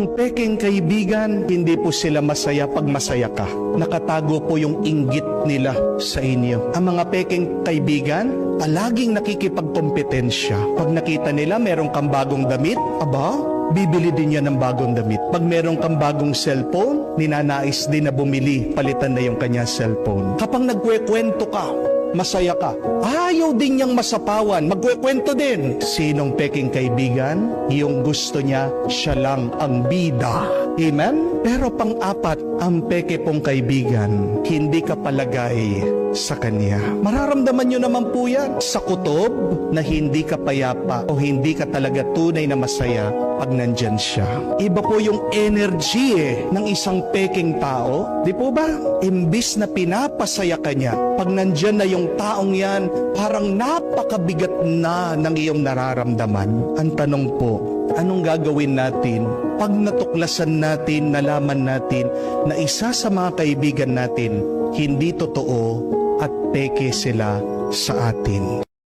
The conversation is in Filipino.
Ang peking kaibigan, hindi po sila masaya pag masaya ka. Nakatago po yung inggit nila sa inyo. Ang mga peking kaibigan, palaging nakikipagkompetensya. Pag nakita nila meron kang bagong damit, aba, bibili din yan ng bagong damit. Pag meron kang bagong cellphone, ninanais din na bumili, palitan na yung kanya cellphone. Kapag nagkwekwento ka, masaya ka, ayaw din niyang masapawan, magkwekwento din. Sinong peking kaibigan? Yung gusto niya, siya lang ang bida. Amen? Pero pang-apat, ang peke pong kaibigan, hindi ka palagay sa kanya. Mararamdaman nyo naman po yan sa kutob na hindi ka payapa o hindi ka talaga tunay na masaya pag nandyan siya. Iba po yung energy ng isang peking tao. Di po ba? Imbis na pinapasaya ka niya, pag nandyan na yung taong yan, parang napakabigat na ng iyong nararamdaman. Ang tanong po, anong gagawin natin pag natuklasan natin, nalaman natin na isa sa mga kaibigan natin, hindi totoo at peke sila sa atin?